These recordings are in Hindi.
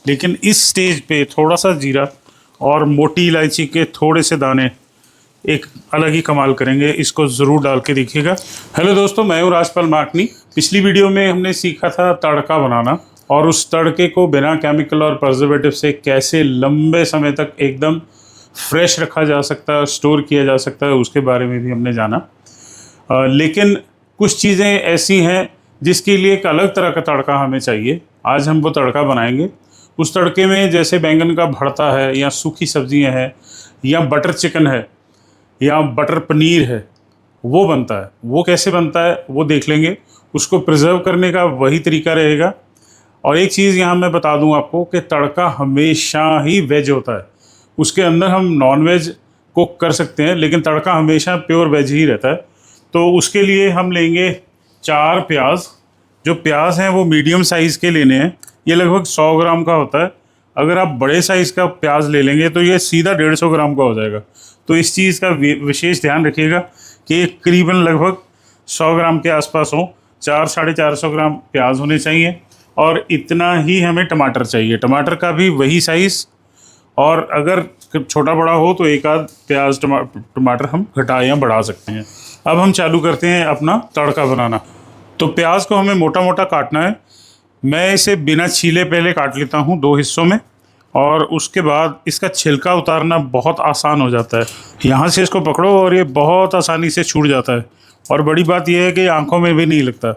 लेकिन इस स्टेज पे थोड़ा सा जीरा और मोटी इलायची के थोड़े से दाने एक अलग ही कमाल करेंगे। इसको ज़रूर डाल के देखिएगा। हेलो दोस्तों, मैं हूँ राजपाल मार्कनी। पिछली वीडियो में हमने सीखा था तड़का बनाना, और उस तड़के को बिना केमिकल और प्रिजर्वेटिव से कैसे लंबे समय तक एकदम फ्रेश रखा जा सकता है, स्टोर किया जा सकता है, उसके बारे में भी हमने जाना। लेकिन कुछ चीज़ें ऐसी हैं जिसके लिए एक अलग तरह का तड़का हमें चाहिए। आज हम वो तड़का बनाएंगे। उस तड़के में जैसे बैंगन का भरता है, या सूखी सब्जियां हैं, या बटर चिकन है, या बटर पनीर है, वो बनता है। वो कैसे बनता है वो देख लेंगे। उसको प्रिजर्व करने का वही तरीका रहेगा। और एक चीज़ यहाँ मैं बता दूँ आपको कि तड़का हमेशा ही वेज होता है। उसके अंदर हम नॉन वेज कुक कर सकते हैं, लेकिन तड़का हमेशा प्योर वेज ही रहता है। तो उसके लिए हम लेंगे 4 प्याज। जो प्याज हैं वो मीडियम साइज़ के लेने हैं। ये लगभग 100 ग्राम का होता है। अगर आप बड़े साइज़ का प्याज ले लेंगे तो ये सीधा 150 ग्राम का हो जाएगा। तो इस चीज़ का विशेष ध्यान रखिएगा कि करीबन लगभग 100 ग्राम के आसपास हो। 400-450 ग्राम प्याज होने चाहिए, और इतना ही हमें टमाटर चाहिए। टमाटर का भी वही साइज़, और अगर छोटा बड़ा हो तो एक आध प्याज टमाटर हम घटा या बढ़ा सकते हैं। अब हम चालू करते हैं अपना तड़का बनाना। तो प्याज को हमें मोटा मोटा काटना है। मैं इसे बिना छीले पहले काट लेता हूँ 2 हिस्सों में, और उसके बाद इसका छिलका उतारना बहुत आसान हो जाता है। यहाँ से इसको पकड़ो और ये बहुत आसानी से छूट जाता है। और बड़ी बात यह है कि आँखों में भी नहीं लगता,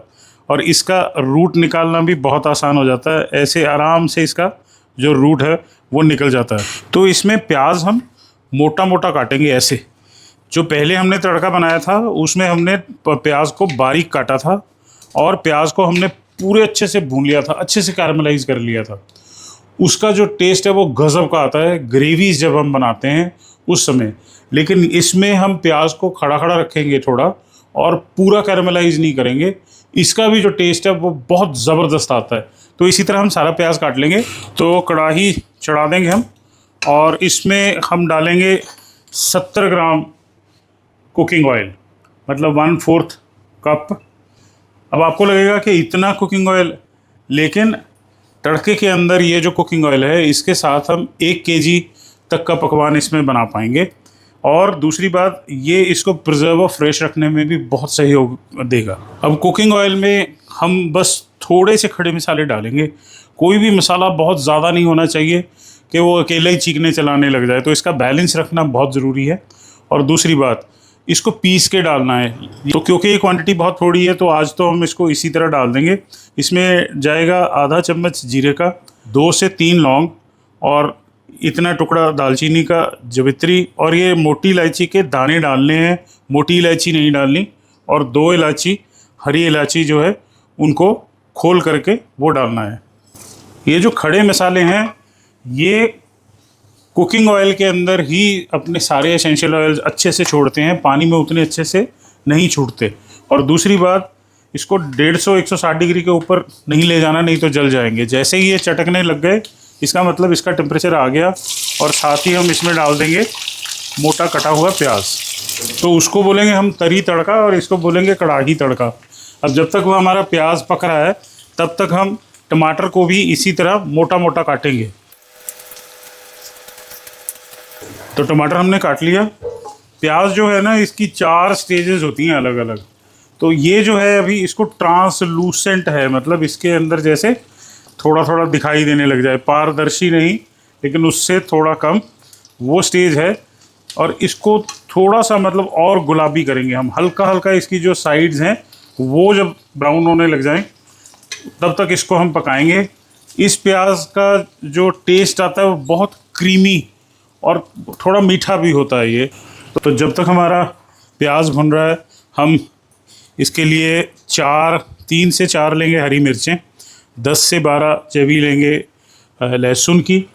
और इसका रूट निकालना भी बहुत आसान हो जाता है। ऐसे आराम से इसका जो रूट है वो निकल जाता है। तो इसमें प्याज हम मोटा मोटा काटेंगे ऐसे। जो पहले हमने तड़का बनाया था उसमें हमने प्याज को बारीक काटा था, और प्याज को हमने पूरे अच्छे से भून लिया था, अच्छे से कैरमलाइज कर लिया था। उसका जो टेस्ट है वो गज़ब का आता है ग्रेवीज जब हम बनाते हैं उस समय। लेकिन इसमें हम प्याज को खड़ा खड़ा रखेंगे थोड़ा, और पूरा कैरमलाइज नहीं करेंगे। इसका भी जो टेस्ट है वो बहुत ज़बरदस्त आता है। तो इसी तरह हम सारा प्याज काट लेंगे। तो कढ़ाई चढ़ा देंगे हम, और इसमें हम डालेंगे 70 ग्राम कुकिंग ऑयल, मतलब 1/4 कप। अब आपको लगेगा कि इतना कुकिंग ऑयल, लेकिन तड़के के अंदर ये जो कुकिंग ऑयल है इसके साथ हम 1 केजी तक का पकवान इसमें बना पाएंगे। और दूसरी बात, ये इसको प्रिजर्व और फ्रेश रखने में भी बहुत सहयोग देगा। अब कुकिंग ऑयल में हम बस थोड़े से खड़े मसाले डालेंगे। कोई भी मसाला बहुत ज़्यादा नहीं होना चाहिए कि वो अकेले ही चीखने चलाने लग जाए। तो इसका बैलेंस रखना बहुत ज़रूरी है। और दूसरी बात, इसको पीस के डालना है। तो क्योंकि ये क्वांटिटी बहुत थोड़ी है तो आज तो हम इसको इसी तरह डाल देंगे। इसमें जाएगा आधा चम्मच जीरे का, 2 से 3 लौंग, और इतना टुकड़ा दालचीनी का, जवित्री, और ये मोटी इलायची के दाने डालने हैं, मोटी इलायची नहीं डालनी। और 2 इलायची, हरी इलायची जो है उनको खोल करके वो डालना है। ये जो खड़े मसाले हैं ये कुकिंग ऑयल के अंदर ही अपने सारे एसेंशियल ऑयल्स अच्छे से छोड़ते हैं, पानी में उतने अच्छे से नहीं छूटते। और दूसरी बात, इसको 150-160 डिग्री के ऊपर नहीं ले जाना, नहीं तो जल जाएंगे। जैसे ही ये चटकने लग गए इसका मतलब इसका टेम्परेचर आ गया। और साथ ही हम इसमें डाल देंगे मोटा कटा हुआ प्याज। तो उसको बोलेंगे हम तरी तड़का, और इसको बोलेंगे कड़ाही तड़का। अब जब तक वो हमारा प्याज पक रहा है तब तक हम टमाटर को भी इसी तरह मोटा मोटा काटेंगे। तो टमाटर हमने काट लिया। प्याज जो है ना, इसकी 4 स्टेजेस होती हैं अलग अलग। तो ये जो है अभी इसको ट्रांसलूसेंट है, मतलब इसके अंदर जैसे थोड़ा थोड़ा दिखाई देने लग जाए, पारदर्शी नहीं लेकिन उससे थोड़ा कम, वो स्टेज है। और इसको थोड़ा सा मतलब और गुलाबी करेंगे हम, हल्का हल्का। इसकी जो साइड्स हैं वो जब ब्राउन होने लग जाएं तब तक इसको हम पकाएंगे। इस प्याज का जो टेस्ट आता है वो बहुत क्रीमी और थोड़ा मीठा भी होता है ये। तो जब तक हमारा प्याज भुन रहा है हम इसके लिए 3 से 4 लेंगे हरी मिर्चें, 10 से 12 जवी लेंगे लहसुन की,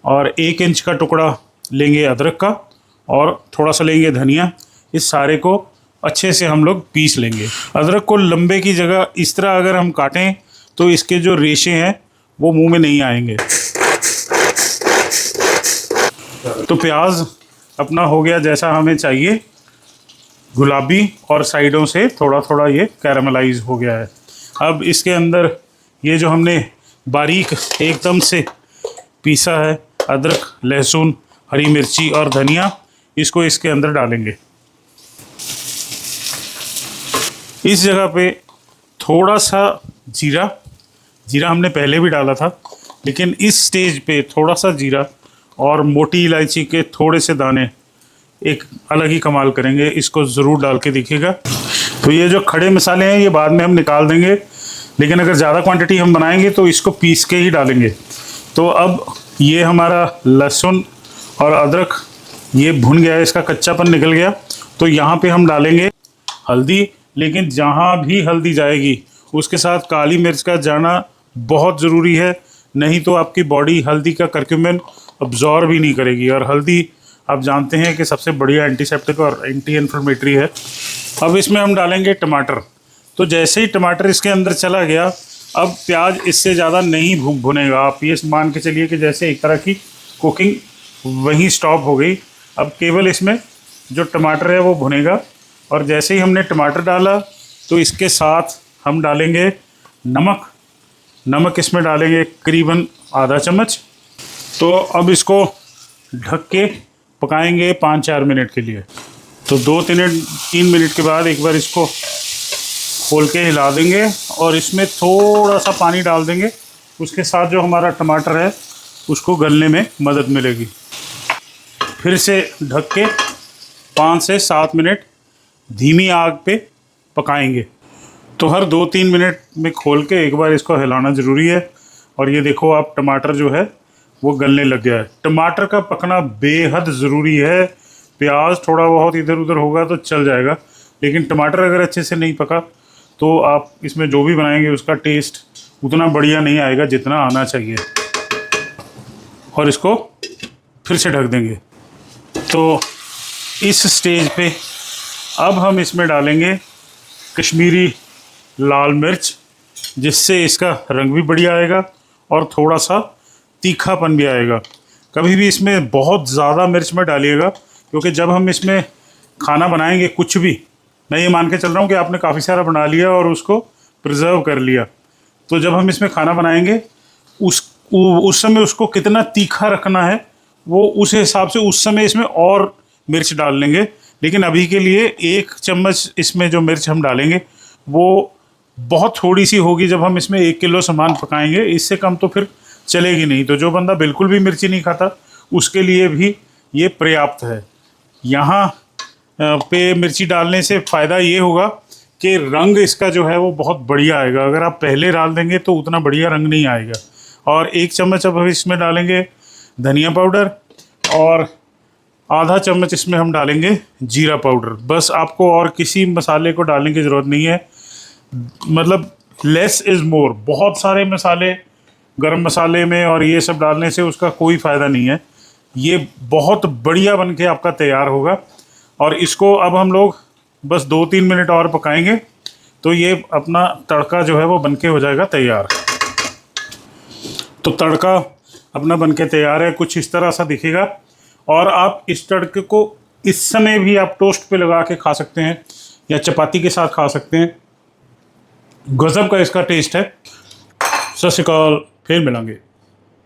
और 1 इंच का टुकड़ा लेंगे अदरक का, और थोड़ा सा लेंगे धनिया। इस सारे को अच्छे से हम लोग पीस लेंगे। अदरक को लंबे की जगह इस तरह अगर हम काटें तो इसके जो रेशे हैं वो मुंह में नहीं आएंगे। तो प्याज अपना हो गया जैसा हमें चाहिए, गुलाबी, और साइडों से थोड़ा थोड़ा ये कैरामलाइज हो गया है। अब इसके अंदर ये जो हमने बारीक एकदम से पीसा है अदरक, लहसुन, हरी मिर्ची और धनिया, इसको इसके अंदर डालेंगे। इस जगह पे थोड़ा सा जीरा हमने पहले भी डाला था, लेकिन इस स्टेज पे थोड़ा सा जीरा और मोटी इलायची के थोड़े से दाने एक अलग ही कमाल करेंगे। इसको ज़रूर डाल के देखिएगा। तो ये जो खड़े मसाले हैं ये बाद में हम निकाल देंगे, लेकिन अगर ज़्यादा क्वांटिटी हम बनाएंगे तो इसको पीस के ही डालेंगे। तो अब ये हमारा लहसुन और अदरक ये भुन गया है, इसका कच्चापन निकल गया। तो यहाँ पे हम डालेंगे हल्दी, लेकिन जहाँ भी हल्दी जाएगी उसके साथ काली मिर्च का जाना बहुत ज़रूरी है, नहीं तो आपकी बॉडी हल्दी का करक्यूमिन अब्जॉर्ब भी नहीं करेगी। और हल्दी आप जानते हैं कि सबसे बढ़िया एंटीसेप्टिक और एंटी इन्फ्लेमेटरी है। अब इसमें हम डालेंगे टमाटर। तो जैसे ही टमाटर इसके अंदर चला गया, अब प्याज इससे ज़्यादा नहीं भुनेगा। आप ये मान के चलिए कि जैसे एक तरह की कुकिंग वहीं स्टॉप हो गई। अब केवल इसमें जो टमाटर है वो भुनेगा। और जैसे ही हमने टमाटर डाला तो इसके साथ हम डालेंगे नमक इसमें डालेंगे करीबन आधा चम्मच। तो अब इसको ढक के पकाएंगे 5-4 मिनट के लिए। तो 2-3 मिनट के बाद एक बार इसको खोल के हिला देंगे और इसमें थोड़ा सा पानी डाल देंगे। उसके साथ जो हमारा टमाटर है उसको गलने में मदद मिलेगी। फिर से ढक के 5 से 7 मिनट धीमी आग पे पकाएंगे। तो हर 2-3 मिनट में खोल के एक बार इसको हिलाना ज़रूरी है। और ये देखो आप टमाटर जो है वो गलने लग गया है। टमाटर का पकना बेहद ज़रूरी है। प्याज थोड़ा बहुत इधर उधर होगा तो चल जाएगा, लेकिन टमाटर अगर अच्छे से नहीं पका तो आप इसमें जो भी बनाएंगे उसका टेस्ट उतना बढ़िया नहीं आएगा जितना आना चाहिए। और इसको फिर से ढक देंगे। तो इस स्टेज पे अब हम इसमें डालेंगे कश्मीरी लाल मिर्च, जिससे इसका रंग भी बढ़िया आएगा और थोड़ा सा तीखापन भी आएगा। कभी भी इसमें बहुत ज़्यादा मिर्च मत डालिएगा, क्योंकि जब हम इसमें खाना बनाएंगे कुछ भी, मैं ये मान के चल रहा हूँ कि आपने काफ़ी सारा बना लिया और उसको प्रिजर्व कर लिया, तो जब हम इसमें खाना बनाएंगे उस समय उसको कितना तीखा रखना है वो उस हिसाब से उस समय इसमें और मिर्च डाल लेंगे। लेकिन अभी के लिए 1 चम्मच इसमें जो मिर्च हम डालेंगे वो बहुत थोड़ी सी होगी। जब हम इसमें 1 किलो सामान पकाएंगे, इससे कम तो फिर चलेगी नहीं। तो जो बंदा बिल्कुल भी मिर्ची नहीं खाता उसके लिए भी ये पर्याप्त है। यहाँ पे मिर्ची डालने से फ़ायदा ये होगा कि रंग इसका जो है वो बहुत बढ़िया आएगा। अगर आप पहले डाल देंगे तो उतना बढ़िया रंग नहीं आएगा। और 1 चम्मच अब इसमें डालेंगे धनिया पाउडर और आधा चम्मच इसमें हम डालेंगे जीरा पाउडर। बस आपको और किसी मसाले को डालने की ज़रूरत नहीं है। मतलब लेस इज़ मोर। बहुत सारे मसाले गरम मसाले में और ये सब डालने से उसका कोई फ़ायदा नहीं है। ये बहुत बढ़िया बन के आपका तैयार होगा। और इसको अब हम लोग बस 2-3 मिनट और पकाएंगे तो ये अपना तड़का जो है वो बन के हो जाएगा तैयार। तो तड़का अपना बन के तैयार है, कुछ इस तरह सा दिखेगा। और आप इस तड़के को इस समय भी आप टोस्ट पे लगा के खा सकते हैं या चपाती के साथ खा सकते हैं। गज़ब का इसका टेस्ट है। सत श्री अकाल, फिर मिलेंगे।